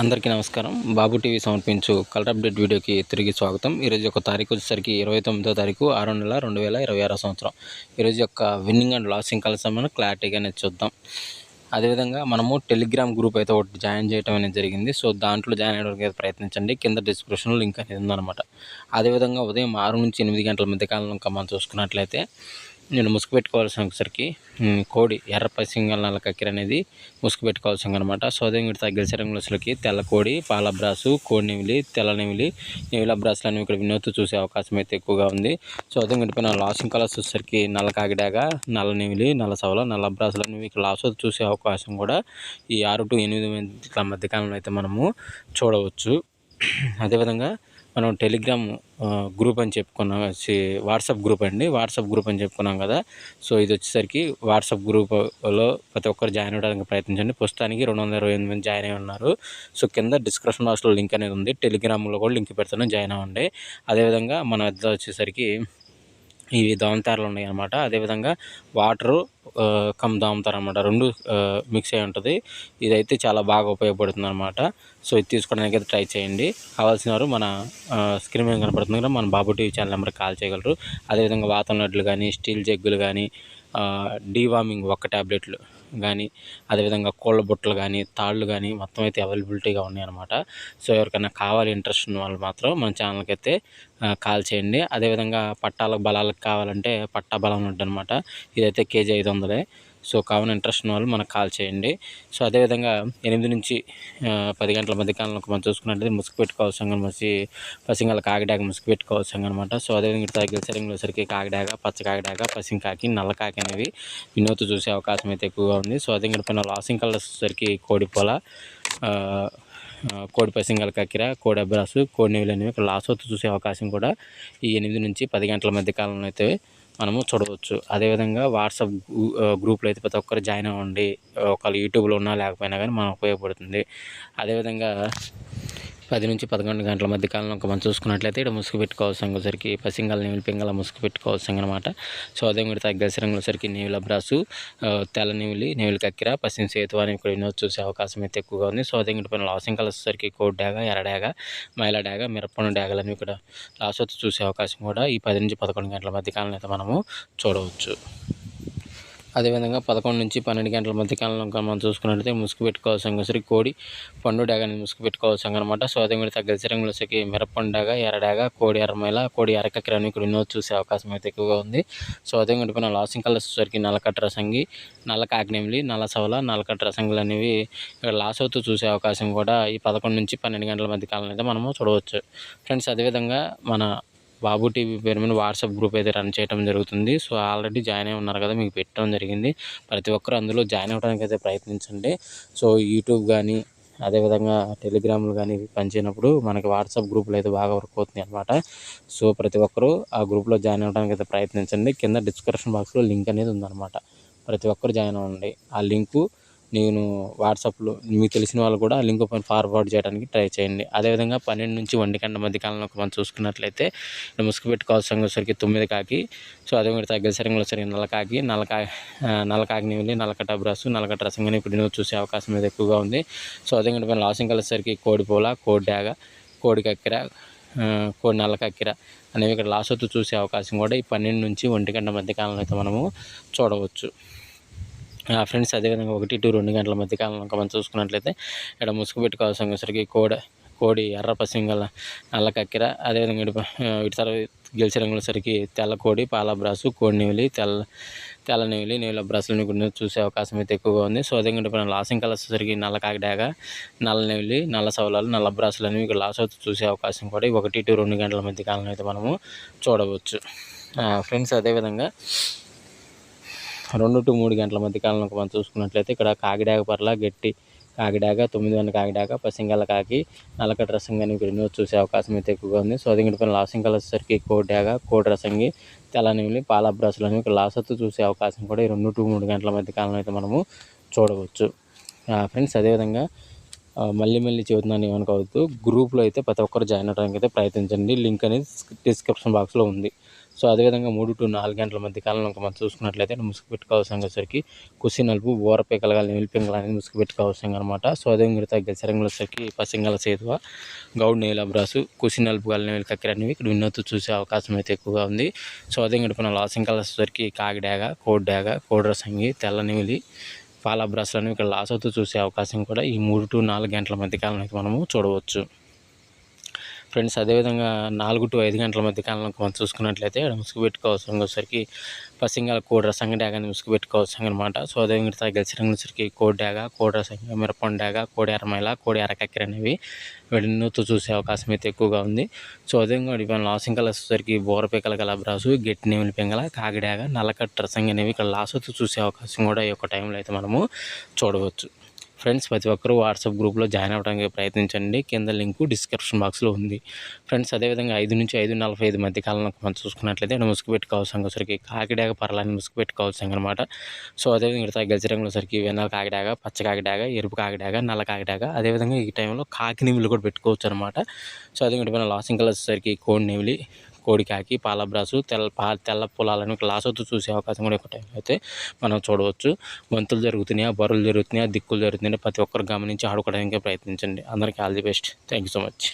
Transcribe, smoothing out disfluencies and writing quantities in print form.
అందరికీ నమస్కారం. బాబు టీవీ సమర్పించు కలర్ అప్డేట్ వీడియోకి తిరిగి స్వాగతం. ఈరోజు యొక్క తారీఖు వచ్చేసరికి 29వ తారీఖు 6వ నెల 2026 సంవత్సరం. ఈరోజు యొక్క విన్నింగ్ అండ్ లాసింగ్ కలర్స్ మనం క్లారిటీగా అనేది చూద్దాం. అదేవిధంగా మనము టెలిగ్రామ్ గ్రూప్ అయితే ఒకటి జాయిన్ చేయడం అనేది జరిగింది. సో దాంట్లో జాయిన్ అవ్వడానికి ప్రయత్నించండి. కింద డిస్క్రిప్షన్లో లింక్ అనేది ఉందన్నమాట. అదేవిధంగా ఉదయం 6 నుంచి 8 గంటల మధ్య కాలంలో మనం చూసుకున్నట్లయితే నేను ముసుగు పెట్టుకోవాల్సినసరికి కోడి ఎర్ర పసింగల్ నల్ల కక్కెర అనేది ముసుగు పెట్టుకోవాల్సింది అనమాట. సో అదే వీటి తగ్గిలిసే రంగులకి తెల్ల కోడి, పాల బ్రాసు, కోడి నెమిలి, తెల్ల నెమిలి, నెమిల బ్రాసులు అనేవి ఇక్కడ వినోత్తు చూసే అవకాశం అయితే ఎక్కువగా ఉంది. సో అదే వీటిపైన లాసింగ్ కలర్స్ వచ్చేసరికి నల్ల కాకిడాగా, నల్ల నెమిలి, నల్ల సవల, నల్ల బ్రాసులు అనేవి ఇక్కడ లాస్ట్ చూసే అవకాశం కూడా ఈ 6 to 8 మధ్యకాలంలో అయితే మనము చూడవచ్చు. అదేవిధంగా మనం టెలిగ్రామ్ గ్రూప్ అని చెప్పుకున్నాం, వాట్సాప్ గ్రూప్ అండి, వాట్సాప్ గ్రూప్ అని చెప్పుకున్నాం కదా. సో ఇది వచ్చేసరికి వాట్సాప్ గ్రూప్లో ప్రతి ఒక్కరు జాయిన్ అవ్వడానికి ప్రయత్నించండి. ప్రస్తుతానికి 228 మంది జాయిన్ అయి ఉన్నారు. సో కింద డిస్క్రిప్షన్ బాక్స్లో లింక్ అనేది ఉంది. టెలిగ్రామ్లో కూడా లింక్ పెడతాను, జాయిన్ అవ్వండి. అదేవిధంగా మన వద్ద వచ్చేసరికి ఇవి దోమతారలు ఉన్నాయి అన్నమాట. అదేవిధంగా వాటరు దోమతారు అనమాట, రెండు మిక్స్ అయి ఉంటుంది. ఇదైతే చాలా బాగా ఉపయోగపడుతుంది అనమాట. సో ఇది తీసుకోవడానికి అయితే ట్రై చేయండి. కావాల్సిన వారు మన స్క్రీన్ మీద కనపడుతుంది కదా, మన బాబు టీవీ ఛానల్ నెంబర్కి కాల్ చేయగలరు. అదేవిధంగా వాతం లడ్లు కానీ, స్టీల్ జగ్గులు కానీ, డీవార్మింగ్ ఒక్క ట్యాబ్లెట్లు కానీ, అదేవిధంగా కోళ్ళ బుట్టలు కానీ, తాళ్ళు కానీ మొత్తం అయితే అవైలబిలిటీగా ఉన్నాయన్నమాట. సో ఎవరికైనా కావాలి ఇంట్రెస్ట్ ఉన్న వాళ్ళు మాత్రం మన ఛానల్కి అయితే కాల్ చేయండి. అదేవిధంగా పట్టాలకు బలాలకు కావాలంటే పట్టా బలం ఉంటుందన్నమాట. ఇదైతే కేజీ 500. సో కావున ఇంట్రెస్ట్ ఉన్న వాళ్ళు మనకు కాల్ చేయండి. సో అదేవిధంగా 8 నుంచి 10 గంటల మధ్య కాలంలో మనం చూసుకున్నట్లయితే ముసుగు పెట్టుకోవాల్సిన పసింగల కాకిడాక ముసుగు పెట్టుకోవాల్సింది అనమాట. సో అదేవిధంగా తగ్గిన సరికి కాకిడాక, పచ్చ కాకిడాక, పసింకాకి, నల్ల కాకి అనేవి వినోత్తు చూసే అవకాశం అయితే ఎక్కువగా ఉంది. సో అదే పైన లాసింగ్ కలర్స్ వచ్చేసరికి కోడి పొల, కోడి పసింగల కక్కిర, కోడి అబ్రాసు, కోడి నెవిలు అనేవి ఇక్కడ లాస్ట్ అవుతూ చూసే అవకాశం కూడా ఈ 8 నుంచి 10 గంటల మధ్య కాలంలో అయితే మనము చూడవచ్చు. అదేవిధంగా వాట్సాప్ గ్రూప్లో అయితే ప్రతి ఒక్కరు జాయిన్ అవ్వండి. ఒకవేళ యూట్యూబ్లో ఉన్నా లేకపోయినా కానీ మనకు ఉపయోగపడుతుంది. అదేవిధంగా 10 నుంచి 11 గంటల మధ్య కాలంలో మనం చూసుకున్నట్లయితే ఇక్కడ ముసుగు పెట్టుకోవాల్సిన సరికి పసింగల నెమిలి పింగళ ముసుగు పెట్టుకోవాల్సింది అనమాట. సో అదే మీరు తగ్గలిసి రంగుల సరికి నెమిల బ్రాసు, తెల్ల నెమిలి, నెమిలి కక్కిర, పసిం సేతు అని ఇక్కడ వినోద్ చూసే అవకాశం అయితే ఎక్కువగా ఉంది. సో అదే పైన లాసింగ్ కలర్స్ సరికి కోడి డాగ, ఎర్ర డాగ, మైల డాగ, మిరపను డాగలు అనేవి ఇక్కడ లాస్ట్ చూసే అవకాశం కూడా ఈ 10 నుంచి 11 గంటల మధ్య కాలంలో అయితే మనము చూడవచ్చు. అదేవిధంగా 11 నుంచి 12 గంటల మధ్య కాలంలో మనం చూసుకున్నట్లయితే ముసుగు పెట్టుకోవాల్సిన సరికి కోడి పండు డాగాని ముసుగు పెట్టుకోవాల్సిన అనమాట. సో అదే కూడా తగ్గలిసి రంగులకి మిరపండు డాగ, ఎర్రడాగ, కోడి ఎర్రమైల, కోడి ఎర్రకక్కిరని ఇక్కడ వినోద్ చూసే అవకాశం అయితే ఎక్కువగా ఉంది. సో అదే కూడా పైన లాసింగ్ కలర్స్ సరికి నల్లకట్ట రసంగి, నల్ల కాకినెమిలి, నల్ల సవల, నల్లకట్ట రసంగులు అనేవి ఇక్కడ లాస్ అవుతూ చూసే అవకాశం కూడా ఈ 11 నుంచి 12 గంటల మధ్య కాలంలో అయితే మనము చూడవచ్చు. ఫ్రెండ్స్ అదేవిధంగా మన బాబు టీవీ పేరు మీద వాట్సాప్ గ్రూప్ అయితే రన్ చేయడం జరుగుతుంది. సో ఆల్రెడీ జాయిన్ అయి ఉన్నారు కదా, మీకు పెట్టడం జరిగింది. ప్రతి ఒక్కరు అందులో జాయిన్ అవ్వడానికి అయితే ప్రయత్నించండి. సో యూట్యూబ్ కానీ, అదేవిధంగా టెలిగ్రామ్లు కానీ పనిచేయనప్పుడు మనకి వాట్సాప్ గ్రూపులు అయితే బాగా వర్క్ అవుతుంది అనమాట. సో ప్రతి ఒక్కరూ ఆ గ్రూప్లో జాయిన్ అవ్వడానికి అయితే ప్రయత్నించండి. కింద డిస్క్రిప్షన్ బాక్స్లో లింక్ అనేది ఉందన్నమాట. ప్రతి ఒక్కరు జాయిన్ అవ్వండి. ఆ లింకు నేను వాట్సాప్లో మీకు తెలిసిన వాళ్ళు కూడా లింక్ పైన ఫార్వర్డ్ చేయడానికి ట్రై చేయండి. అదేవిధంగా 12 నుంచి 1 గంటల మధ్య కాలంలో మనం చూసుకున్నట్లయితే ముసుగు పెట్టుకోవాల్సిన సరికి 9 కాకి, సో అదే మీరు తగ్గ సరంలో సరికి నల్ల కాకి నెమిలి, నల్లకట్ట బ్రాసు, నల్లకట్ట రసంగాని ఇప్పుడు చూసే అవకాశం మీద ఎక్కువగా ఉంది. సో అదే పైన లాసింగ్ కలిసేసరికి కోడి పూల, కోడి డాగ, కోడి కక్కిర, కోడి నల్ల కక్కిర అనేవి ఇక్కడ లాస్ అవుతూ చూసే అవకాశం కూడా ఈ 12 నుంచి 1 గంటల మధ్య కాలంలో అయితే మనము చూడవచ్చు. ఫ్రెండ్స్ అదేవిధంగా 1 to 2 గంటల మధ్య కాలంలో మనం చూసుకున్నట్లయితే ఇక్కడ ముసుగు పెట్టుకోవాల్సిన సరికి కోడి ఎర్ర పసింగల, నల్ల కక్కిర, అదేవిధంగా ఇటు తర్వాత గెలిచి రంగుల సరికి తెల్ల కోడి, పాల బ్రాసు, కోడి నెమిలి, తెల్ల నెమిలి, నెమిల బ్రాసులను కూడా చూసే అవకాశం అయితే ఎక్కువగా ఉంది. సో అదే పైన లాసింగ్ కలర్స్ సరికి నల్ల కాకిడాగ, నల్ల నెమిలి, నల్ల సవలాలు, నల్ల బ్రాసులు అనేవి ఇక్కడ లాస్ అవుతూ చూసే అవకాశం కూడా 1 to 2 గంటల మధ్య కాలంలో అయితే మనము చూడవచ్చు. ఫ్రెండ్స్ అదేవిధంగా 2 to 3 గంటల మధ్య కాలంలో మనం చూసుకున్నట్లయితే ఇక్కడ కాకిడాగ పర్ల, గట్టి కాకిడాగ, 9 కాకిడాగ, పసింగల కాకి, నల్లకట్ట రసంగాని ఇక్కడ వినోద్ చూసే అవకాశం అయితే ఎక్కువగా ఉంది. సో అదే పైన లాసింగ్ కలర్స్ సరికి కోడి డాగ, కోడి రసంగి, తెల్ల నెమిలి, పాల బ్రాసులు అనేవి ఇక్కడ లాస్ అవుతూ చూసే అవకాశం కూడా ఈ 2 to 3 గంటల మధ్య కాలంలో అయితే మనము చూడవచ్చు. ఫ్రెండ్స్ అదేవిధంగా మళ్ళీ చెబుతున్నాను, ఏమనుకోవద్దు. గ్రూప్లో అయితే ప్రతి ఒక్కరు జాయిన్ అవ్వడానికి అయితే ప్రయత్నించండి. లింక్ అనేది డిస్క్రిప్షన్ బాక్స్లో ఉంది. సో అదేవిధంగా 3 to 4 గంటల మధ్య కాలంలో మనం చూసుకున్నట్లయితే ముసుగు పెట్టుకోవాల్సిన వచ్చేసరికి కుసి నలుపు ఊర పీకలు నెమిలి పింగళ అనేది ముసుగు పెట్టుకోవాల్సిన అనమాట. సో అదే మిగతా గెసరంగులు వచ్చేసరికి పసింగల సేతువ గౌడ్ నేల బ్రాసు కుసి నలుపు నెమిలి కక్కెర అనేవి ఇక్కడ విన్నత్తు చూసే అవకాశం అయితే ఎక్కువగా ఉంది. సో అదే గడిపిన లాసింకల్ వచ్చేసరికి కాగిడాగ కోడ్డాగ కోడ్రసంగి తెల్ల నెమిలి పాల బ్రాసులు అనేవి ఇక్కడ లాస్ అవుతూ చూసే అవకాశం కూడా ఈ 3 to 4 గంటల మధ్య కాలంలో అయితే మనము చూడవచ్చు ఫ్రెండ్స్. అదేవిధంగా 4 to 5 గంటల మధ్య కాలంలో మనం చూసుకున్నట్లయితే ముసుగు పెట్టుకోవాల్సిన వచ్చేసరికి పసింగల కోడ్ర సంగ డాగాని ముసుగు పెట్టుకోవాల్సిన అనమాట. సో అదేవిధంగా గెలిచిన వచ్చేసరికి కోడి డాగ కోడ్ర సంగ మిరపండు డాగ కోడి ఎర్రమైల కోడి ఎర్రకక్కెర అనేవి వెన్నుతో చూసే అవకాశం అయితే ఎక్కువగా ఉంది. సో అదేవిధంగా లాసింగ్ కలర్స్ వచ్చేసరికి బోరపేకల కలబ్రాసు గట్టి నెమిలి పింగళ కాకిడాగ నల్లకట్ట రసంగి అనేవి ఇక్కడ లాసతో చూసే అవకాశం కూడా ఈ యొక్క టైంలో అయితే మనము చూడవచ్చు ఫ్రెండ్స్. ప్రతి ఒక్కరూ వాట్సాప్ గ్రూప్లో జాయిన్ అవ్వడానికి ప్రయత్నించండి. కింద లింకు డిస్క్రిప్షన్ బాక్స్లో ఉంది ఫ్రెండ్స్. అదేవిధంగా 5 నుంచి 5:45 మధ్య కాలంలో మనం చూసుకున్నట్లయితే ముసుగు పెట్టుకోవాల్సిన వచ్చరికి కాకిడాగ పర్లాన్ని ముసుగు పెట్టుకోవాల్సిన అనమాట. సో అదేవిధంగా గెలిచడంలో సరికి వెన్నెల కాకిడాగ పచ్చ కాకిడాగ ఎరుపు కాకిడాగ నల్ల కాకిడాగ అదేవిధంగా ఈ టైంలో కాకి నెమిలి కూడా పెట్టుకోవచ్చు అనమాట. సో అదేవిధంగా లాసింగ్ కలర్స్ వచ్చేసరికి కోడి నెమిలి కోడికాకి పాలబ్రాసు తెల్ల పొలాలను లాస్ అవుతూ చూసే అవకాశం కూడా ఒక టైంలో అయితే మనం చూడవచ్చు. బంతులు జరుగుతున్నాయా బరువులు జరుగుతున్నాయా దిక్కులు జరుగుతున్నాయా ప్రతి ఒక్కరు గమనించి ఆడుకోవడానికి ప్రయత్నించండి. అందరికీ all the best. Thank you so much.